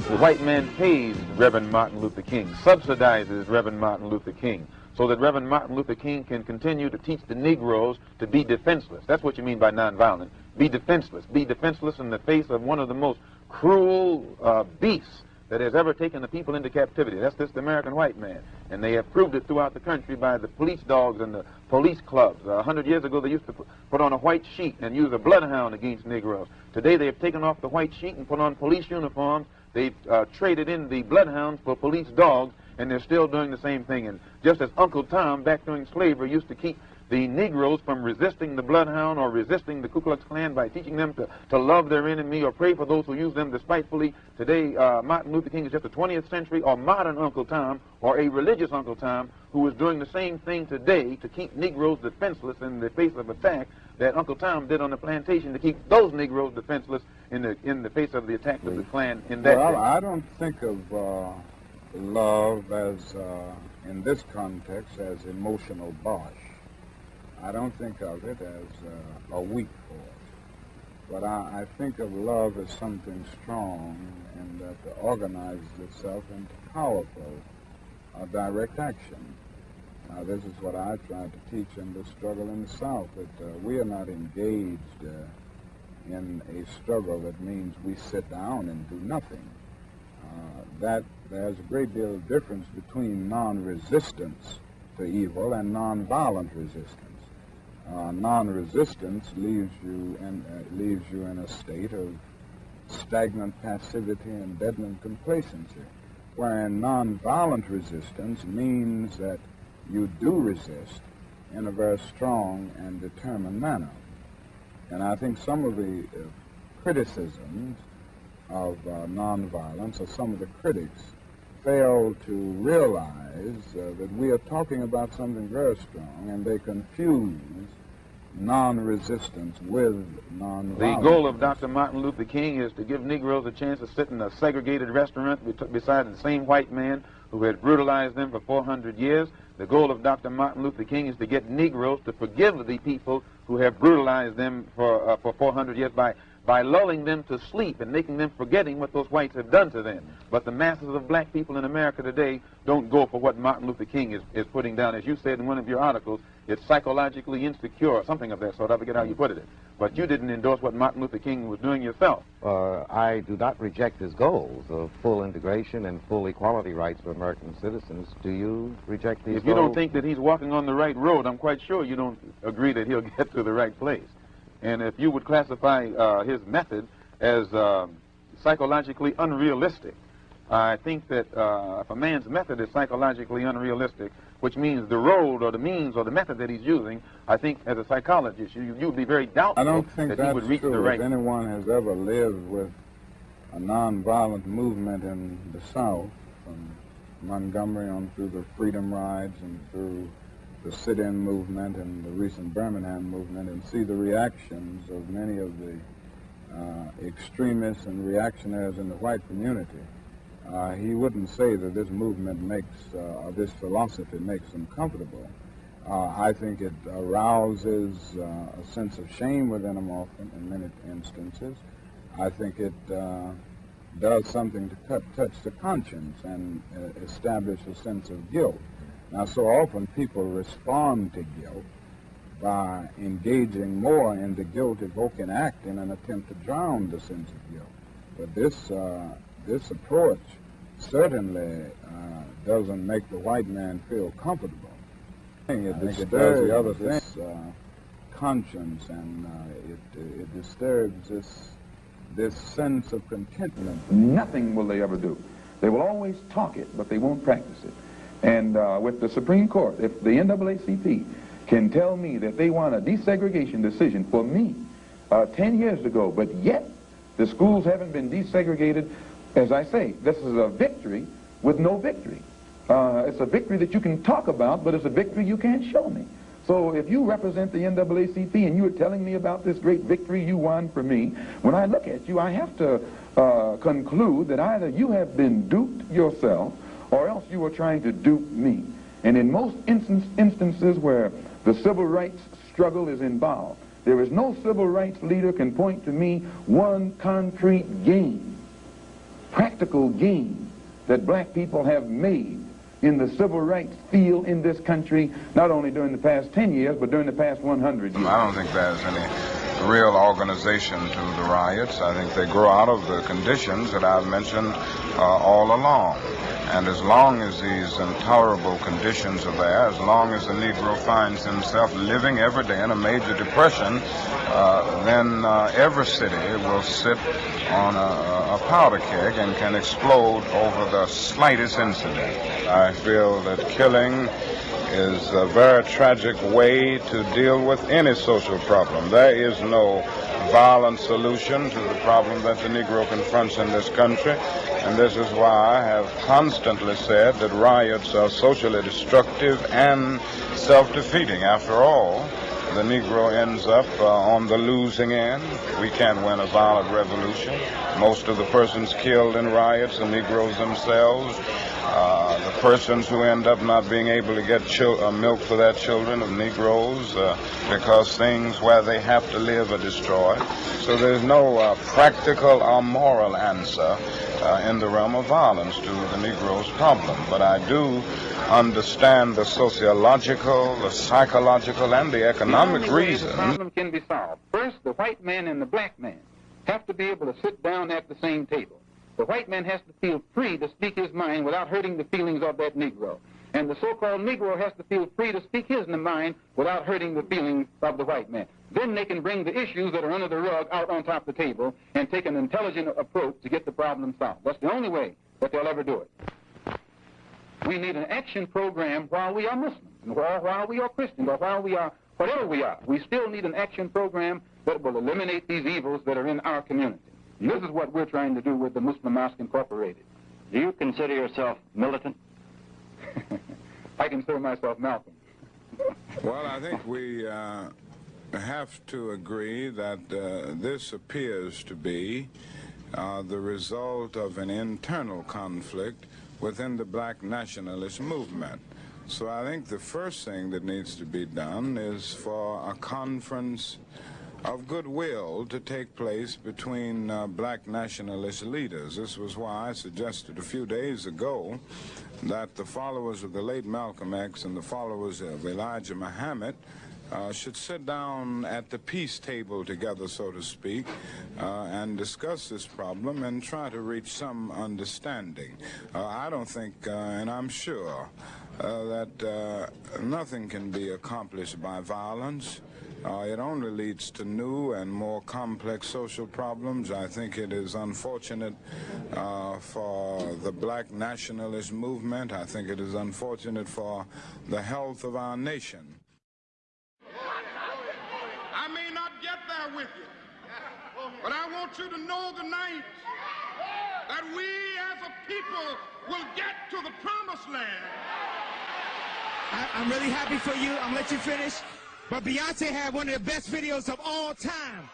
The white man pays Reverend Martin Luther King, subsidizes Reverend Martin Luther King, so that Reverend Martin Luther King can continue to teach the Negroes to be defenseless. That's what you mean by nonviolent. Be defenseless. Be defenseless in the face of one of the most cruel beasts that has ever taken the people into captivity. That's this American white man. And they have proved it throughout the country by the police dogs and the police clubs. 100 years ago, they used to put on a white sheet and use a bloodhound against Negroes. Today, they have taken off the white sheet and put on police uniforms. They've traded in the bloodhounds for police dogs, and they're still doing the same thing. And just as Uncle Tom, back during slavery, used to keep the Negroes from resisting the bloodhound or resisting the Ku Klux Klan by teaching them to love their enemy or pray for those who use them despitefully. Today, Martin Luther King is just a 20th century or modern Uncle Tom or a religious Uncle Tom who is doing the same thing today to keep Negroes defenseless in the face of attack that Uncle Tom did on the plantation to keep those Negroes defenseless in the face of the attack of the Klan in that day. I don't think of love as, in this context, as emotional bosh. I don't think of it as a weak force, but I think of love as something strong and that organizes itself into powerful direct action. Now, this is what I tried to teach in the struggle in the South, that we are not engaged in a struggle that means we sit down and do nothing. That there's a great deal of difference between non-resistance to evil and non-violent resistance. Non-resistance leaves you in a state of stagnant passivity and deadened complacency, wherein non-violent resistance means that you do resist in a very strong and determined manner. And I think some of the criticisms of nonviolence, or some of the critics, fail to realize that we are talking about something very strong, and they confuse non-resistance with nonviolence. The goal of Dr. Martin Luther King is to give Negroes a chance to sit in a segregated restaurant beside the same white man who had brutalized them for 400 years. The goal of Dr. Martin Luther King is to get Negroes to forgive the people who have brutalized them for 400 years by lulling them to sleep and making them forgetting what those whites have done to them. But the masses of black people in America today don't go for what Martin Luther King is putting down. As you said in one of your articles, it's psychologically insecure, or something of that sort. I forget how you put it. But you didn't endorse what Martin Luther King was doing yourself. I do not reject his goals of full integration and full equality rights for American citizens. Do you reject these goals? If you don't think that he's walking on the right road, I'm quite sure you don't agree that he'll get to the right place. And if you would classify his method as psychologically unrealistic, I think that if a man's method is psychologically unrealistic, which means the road or the means or the method that he's using, I think as a psychologist, you'd be very doubtful that he would reach the right. If anyone has ever lived with a nonviolent movement in the South, from Montgomery on through the Freedom Rides and through the sit-in movement and the recent Birmingham movement, and see the reactions of many of the extremists and reactionaries in the white community, he wouldn't say that this movement makes, or this philosophy makes them comfortable. I think it arouses a sense of shame within them often, in many instances. I think it does something to touch the conscience and establish a sense of guilt. Now, so often people respond to guilt by engaging more in the guilt-evoking act in an attempt to drown the sense of guilt. But this approach certainly doesn't make the white man feel comfortable. It disturbs the other things, conscience, and it disturbs this sense of contentment. Nothing will they ever do. They will always talk it, but they won't practice it. And with the Supreme Court, if the NAACP can tell me that they want a desegregation decision for me 10 years ago, but yet the schools haven't been desegregated, as I say, this is a victory with no victory. It's a victory that you can talk about, but it's a victory you can't show me. So if you represent the NAACP and you are telling me about this great victory you won for me, when I look at you, I have to conclude that either you have been duped yourself or else you are trying to dupe me. And in most instances where the civil rights struggle is involved, there is no civil rights leader can point to me one concrete gain practical gain that black people have made in the civil rights field in this country, not only during the past 10 years, but during the past 100 years. I don't think there's any real organization to the riots. I think they grow out of the conditions that I've mentioned all along. And as long as these intolerable conditions are there, as long as the Negro finds himself living every day in a major depression, then every city will sit on a powder keg and can explode over the slightest incident. I feel that killing is a very tragic way to deal with any social problem. There is no violent solution to the problem that the Negro confronts in this country, and this is why I have constantly said that riots are socially destructive and self-defeating. After all, the Negro ends up on the losing end. We can't win a violent revolution. Most of the persons killed in riots are Negroes themselves. The persons who end up not being able to get milk for their children are Negroes because things where they have to live are destroyed. So there's no practical or moral answer in the realm of violence to the Negro's problem. But I do understand the sociological, the psychological, and the economic reasons. The problem can be solved. First, the white man and the black man have to be able to sit down at the same table. The white man has to feel free to speak his mind without hurting the feelings of that Negro. And the so-called Negro has to feel free to speak his mind without hurting the feelings of the white man. Then they can bring the issues that are under the rug out on top of the table and take an intelligent approach to get the problem solved. That's the only way that they'll ever do it. We need an action program while we are Muslims, or while we are Christians, or while we are whatever we are. We still need an action program that will eliminate these evils that are in our community. This is what we're trying to do with the Muslim Mosque Incorporated. Do you consider yourself militant? I consider myself Malcolm. Well, I think we have to agree that this appears to be the result of an internal conflict within the black nationalist movement. So I think the first thing that needs to be done is for a conference of goodwill to take place between black nationalist leaders. This was why I suggested a few days ago that the followers of the late Malcolm X and the followers of Elijah Muhammad should sit down at the peace table together, so to speak, and discuss this problem and try to reach some understanding. I don't think, and I'm sure, that nothing can be accomplished by violence. It only leads to new and more complex social problems. I think it is unfortunate for the black nationalist movement. I think it is unfortunate for the health of our nation. I may not get there with you, but I want you to know tonight that we as a people will get to the promised land. I'm really happy for you. I'm gonna let you finish. But Beyonce had one of the best videos of all time.